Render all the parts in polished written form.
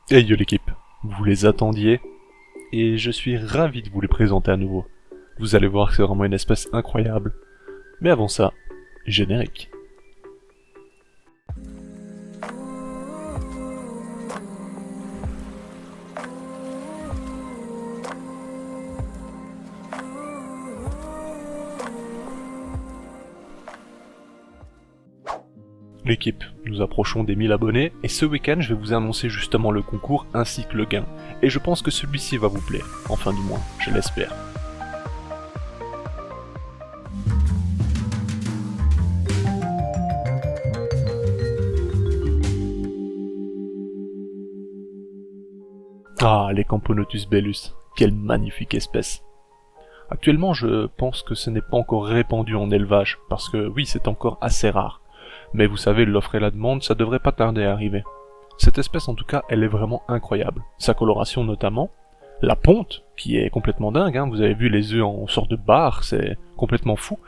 Hey yo l'équipe, vous les attendiez et je suis ravi de vous les présenter à nouveau. Vous allez voir que c'est vraiment une espèce incroyable. Mais avant ça, générique. L'équipe, nous approchons des 1000 abonnés et ce week-end je vais vous annoncer justement le concours ainsi que le gain. Et je pense que celui-ci va vous plaire, enfin du moins, je l'espère. Ah, les Camponotus bellus, quelle magnifique espèce. Actuellement je pense que ce n'est pas encore répandu en élevage, parce que oui c'est encore assez rare. Mais vous savez, l'offre et la demande, ça devrait pas tarder à arriver. Cette espèce en tout cas, elle est vraiment incroyable. Sa coloration notamment, la ponte, qui est complètement dingue, hein. Vous avez vu les œufs en sorte de barre, c'est complètement fou.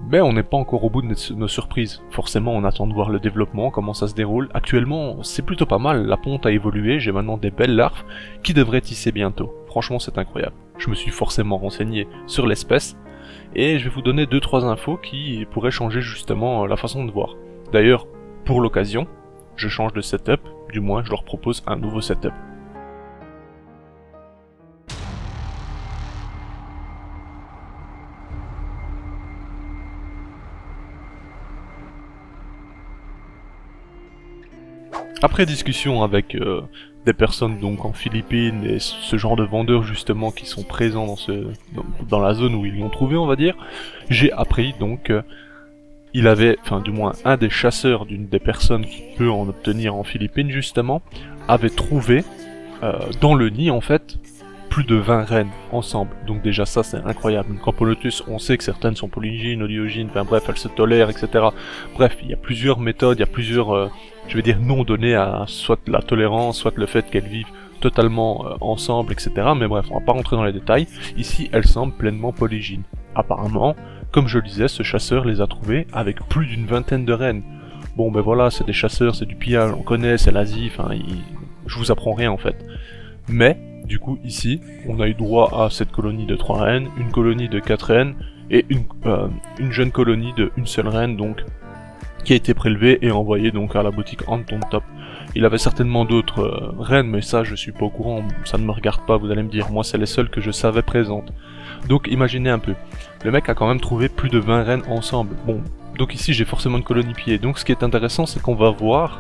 Mais on n'est pas encore au bout de nos surprises. Forcément, on attend de voir le développement, comment ça se déroule. Actuellement, c'est plutôt pas mal, la ponte a évolué, j'ai maintenant des belles larves qui devraient tisser bientôt. Franchement, c'est incroyable. Je me suis forcément renseigné sur l'espèce, et je vais vous donner 2-3 infos qui pourraient changer justement la façon de voir. D'ailleurs, pour l'occasion, je change de setup, du moins je leur propose un nouveau setup. Après discussion avec des personnes donc en Philippines et ce genre de vendeurs justement qui sont présents dans la zone où ils l'ont trouvé on va dire, j'ai appris donc il avait, enfin du moins un des chasseurs d'une des personnes qui peut en obtenir en Philippines justement, avait trouvé dans le nid en fait plus de 20 reines ensemble. Donc déjà ça c'est incroyable. Une Camponotus, on sait que certaines sont polygynes, oligogines, enfin bref elles se tolèrent etc. Bref il y a plusieurs méthodes, il y a plusieurs je vais dire noms donnés à soit la tolérance, soit le fait qu'elles vivent totalement ensemble etc. Mais bref on va pas rentrer dans les détails. Ici elles semblent pleinement polygynes. Apparemment, comme je le disais, ce chasseur les a trouvées avec plus d'une vingtaine de reines. Bon ben voilà, c'est des chasseurs, c'est du pillage, on connaît, c'est l'Asie, enfin je vous apprends rien en fait. Mais, du coup ici, on a eu droit à cette colonie de 3 reines, une colonie de 4 reines, et une jeune colonie de une seule reine donc, qui a été prélevée et envoyée donc à la boutique Anton Top. Il avait certainement d'autres reines, mais ça je suis pas au courant, ça ne me regarde pas, vous allez me dire, moi c'est les seules que je savais présentes. Donc imaginez un peu, le mec a quand même trouvé plus de 20 reines ensemble. Bon, donc ici j'ai forcément une colonie pied. Donc ce qui est intéressant c'est qu'on va voir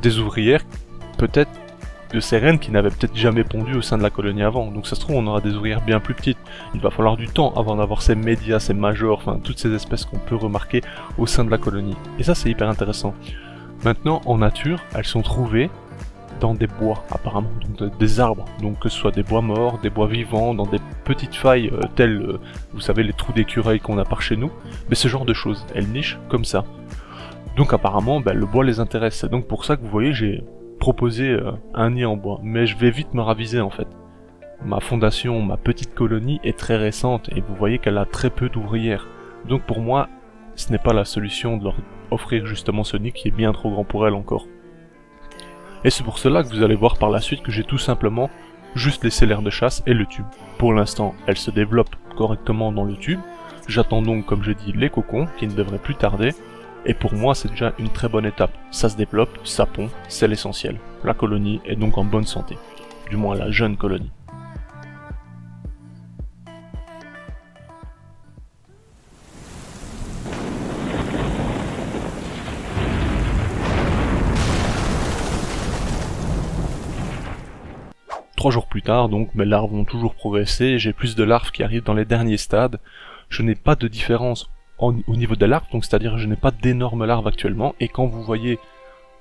des ouvrières, peut-être de ces reines qui n'avaient peut-être jamais pondu au sein de la colonie avant. Donc ça se trouve on aura des ouvrières bien plus petites. Il va falloir du temps avant d'avoir ces médias, ces majors, enfin toutes ces espèces qu'on peut remarquer au sein de la colonie. Et ça c'est hyper intéressant. Maintenant en nature, elles sont trouvées dans des bois apparemment, donc des arbres, donc que ce soit des bois morts, des bois vivants, dans des petites failles telles, vous savez les trous d'écureuil qu'on a par chez nous, mais ce genre de choses, elles nichent comme ça. Donc apparemment le bois les intéresse, c'est donc pour ça que vous voyez j'ai proposé un nid en bois, mais je vais vite me raviser en fait. Ma fondation, ma petite colonie est très récente et vous voyez qu'elle a très peu d'ouvrières, donc pour moi ce n'est pas la solution de leur offrir justement ce nid qui est bien trop grand pour elles encore. Et c'est pour cela que vous allez voir par la suite que j'ai tout simplement juste laissé l'aire de chasse et le tube. Pour l'instant, elle se développe correctement dans le tube. J'attends donc, comme je dis, les cocons, qui ne devraient plus tarder. Et pour moi, c'est déjà une très bonne étape. Ça se développe, ça pond, c'est l'essentiel. La colonie est donc en bonne santé. Du moins la jeune colonie. 3 jours plus tard, donc mes larves ont toujours progressé, j'ai plus de larves qui arrivent dans les derniers stades. Je n'ai pas de différence au niveau des larves, donc c'est-à-dire je n'ai pas d'énormes larves actuellement, et quand vous voyez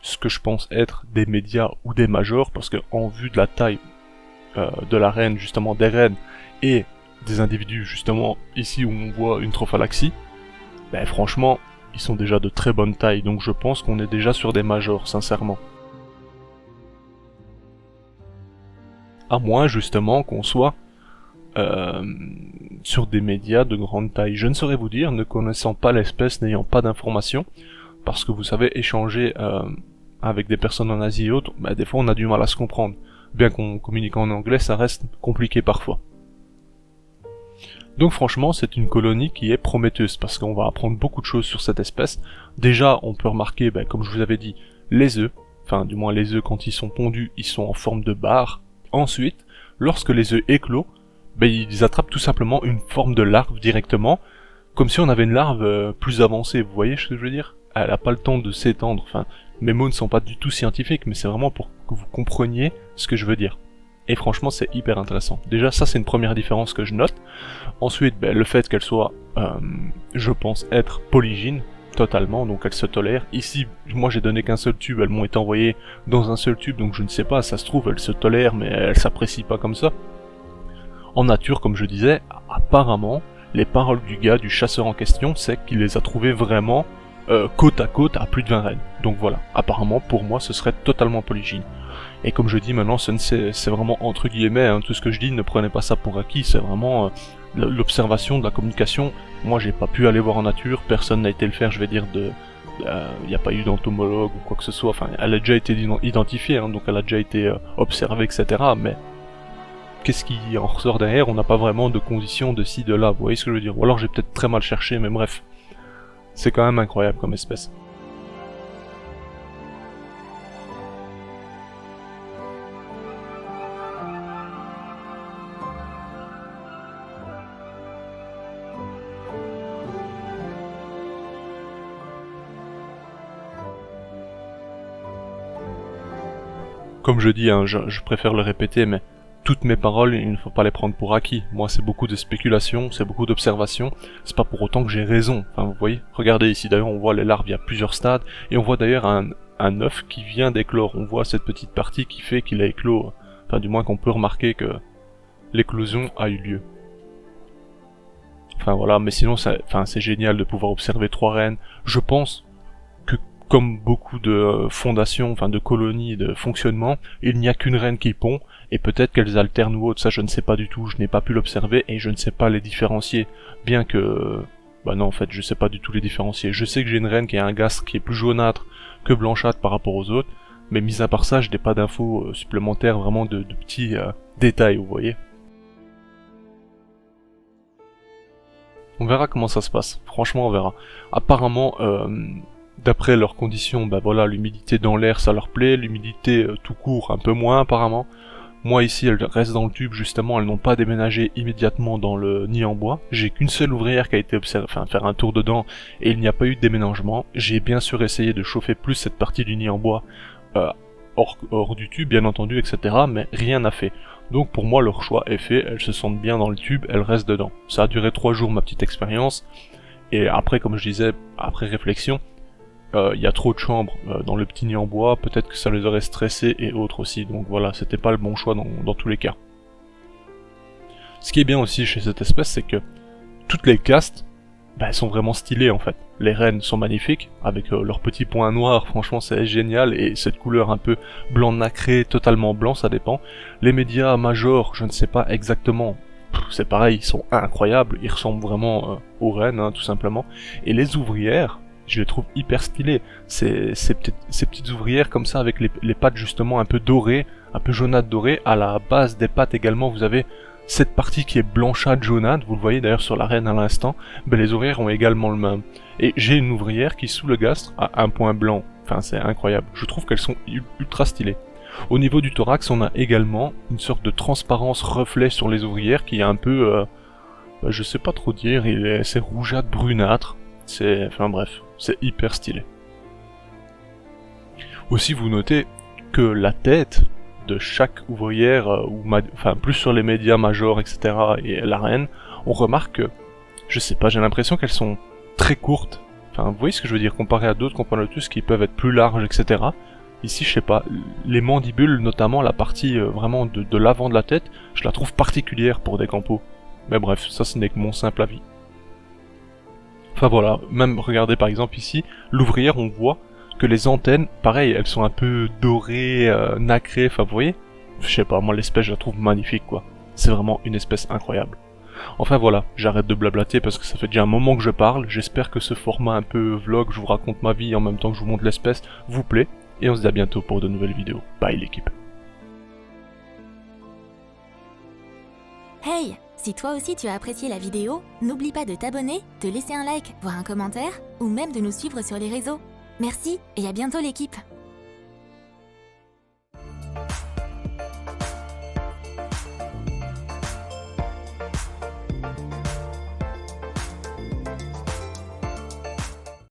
ce que je pense être des médias ou des majors, parce que en vue de la taille de la reine, justement des reines, et des individus justement ici où on voit une trophalaxie, ben franchement, ils sont déjà de très bonne taille, donc je pense qu'on est déjà sur des majors, sincèrement. À moins justement qu'on soit euh, sur des médias de grande taille. Je ne saurais vous dire, ne connaissant pas l'espèce, n'ayant pas d'informations, parce que vous savez, échanger avec des personnes en Asie et autres, bah, des fois on a du mal à se comprendre. Bien qu'on communique en anglais, ça reste compliqué parfois. Donc franchement, c'est une colonie qui est prometteuse, parce qu'on va apprendre beaucoup de choses sur cette espèce. Déjà, on peut remarquer, bah, comme je vous avais dit, les œufs. Enfin, du moins les œufs quand ils sont pondus, ils sont en forme de barre. Ensuite, lorsque les œufs éclosent, bah, ils attrapent tout simplement une forme de larve directement, comme si on avait une larve plus avancée, vous voyez ce que je veux dire? Elle a pas le temps de s'étendre, enfin, mes mots ne sont pas du tout scientifiques, mais c'est vraiment pour que vous compreniez ce que je veux dire. Et franchement, c'est hyper intéressant. Déjà, ça c'est une première différence que je note. Ensuite, ben, le fait qu'elle soit, je pense, être polygyne, totalement, donc elle se tolère. Ici, moi j'ai donné qu'un seul tube, elles m'ont été envoyées dans un seul tube, donc je ne sais pas, ça se trouve, elles se tolèrent, mais elles s'apprécient pas comme ça. En nature, comme je disais, apparemment, les paroles du gars, du chasseur en question, c'est qu'il les a trouvées vraiment côte à côte à plus de 20 rennes. Donc voilà, apparemment pour moi ce serait totalement polygyne. Et comme je dis maintenant, c'est vraiment entre guillemets, hein, tout ce que je dis, ne prenez pas ça pour acquis, c'est vraiment l'observation de la communication. Moi j'ai pas pu aller voir en nature, personne n'a été le faire, je vais dire, il n'y a pas eu d'entomologue ou quoi que ce soit, enfin elle a déjà été identifiée, hein, donc elle a déjà été observée, etc. Mais qu'est-ce qui en ressort derrière? On n'a pas vraiment de conditions de ci, de là, vous voyez ce que je veux dire? Ou alors j'ai peut-être très mal cherché, mais bref. C'est quand même incroyable comme espèce. Comme je dis, hein, je préfère le répéter, mais toutes mes paroles, il ne faut pas les prendre pour acquis. Moi, c'est beaucoup de spéculation, c'est beaucoup d'observation. C'est pas pour autant que j'ai raison. Enfin, vous voyez. Regardez ici, d'ailleurs, on voit les larves, il y a plusieurs stades, et on voit d'ailleurs un œuf qui vient d'éclore. On voit cette petite partie qui fait qu'il a éclos. Enfin, du moins qu'on peut remarquer que l'éclosion a eu lieu. Enfin voilà, mais sinon, c'est génial de pouvoir observer 3 reines. Je pense que comme beaucoup de fondations, enfin de colonies de fonctionnement, il n'y a qu'une reine qui pond, et peut-être qu'elles alternent ou autre, ça je ne sais pas du tout, je n'ai pas pu l'observer et je ne sais pas les différencier, bien que... Bah non, en fait, je sais pas du tout les différencier. Je sais que j'ai une reine qui a un gastre qui est plus jaunâtre que blanchâtre par rapport aux autres, mais mis à part ça, je n'ai pas d'infos supplémentaires, vraiment de petits détails, vous voyez. On verra comment ça se passe, franchement on verra. Apparemment, d'après leurs conditions, bah voilà, l'humidité dans l'air ça leur plaît, l'humidité tout court un peu moins apparemment. Moi ici elles restent dans le tube justement, elles n'ont pas déménagé immédiatement dans le nid en bois. J'ai qu'une seule ouvrière qui a été faire un tour dedans et il n'y a pas eu de déménagement. J'ai bien sûr essayé de chauffer plus cette partie du nid en bois hors du tube bien entendu, etc. Mais rien n'a fait. Donc pour moi leur choix est fait, elles se sentent bien dans le tube, elles restent dedans. Ça a duré 3 jours ma petite expérience. Et après, comme je disais, après réflexion, il y a trop de chambres dans le petit nid en bois, peut-être que ça les aurait stressés et autres aussi, donc voilà, c'était pas le bon choix dans tous les cas. Ce qui est bien aussi chez cette espèce, c'est que toutes les castes, bah, elles sont vraiment stylées en fait. Les reines sont magnifiques, avec leurs petits points noirs, franchement c'est génial, et cette couleur un peu blanc nacré, totalement blanc, ça dépend. Les médias majors, je ne sais pas exactement, c'est pareil, ils sont incroyables, ils ressemblent vraiment aux reines, hein, tout simplement. Et les ouvrières, je les trouve hyper stylées. Ces petites ouvrières comme ça, avec les pattes justement un peu dorées, un peu jaunâtres dorées. À la base des pattes également, vous avez cette partie qui est blanchâtre jaunâtre, vous le voyez d'ailleurs sur la reine à l'instant. Ben, les ouvrières ont également le même. Et j'ai une ouvrière qui, sous le gastre, a un point blanc. Enfin, c'est incroyable. Je trouve qu'elles sont ultra stylées. Au niveau du thorax, on a également une sorte de transparence reflet sur les ouvrières qui est un peu... je sais pas trop dire, c'est rougeâtre, brunâtre. Enfin bref, c'est hyper stylé. Aussi, vous notez que la tête de chaque ouvrière, enfin plus sur les médias majors, etc., et la reine, on remarque que, je sais pas, j'ai l'impression qu'elles sont très courtes. Enfin, vous voyez ce que je veux dire, comparé à d'autres Compsognathus qui peuvent être plus larges, etc. Ici, je sais pas, les mandibules, notamment la partie vraiment de l'avant de la tête, je la trouve particulière pour des campos. Mais bref, ça ce n'est que mon simple avis. Enfin voilà, même regardez par exemple ici, l'ouvrière, on voit que les antennes, pareil, elles sont un peu dorées, nacrées, enfin vous voyez, je sais pas, moi l'espèce je la trouve magnifique quoi. C'est vraiment une espèce incroyable. Enfin voilà, j'arrête de blablater parce que ça fait déjà un moment que je parle, j'espère que ce format un peu vlog, je vous raconte ma vie en même temps que je vous montre l'espèce, vous plaît. et on se dit à bientôt pour de nouvelles vidéos. Bye l'équipe. Hey! Si toi aussi tu as apprécié la vidéo, n'oublie pas de t'abonner, de laisser un like, voire un commentaire, ou même de nous suivre sur les réseaux. Merci et à bientôt l'équipe!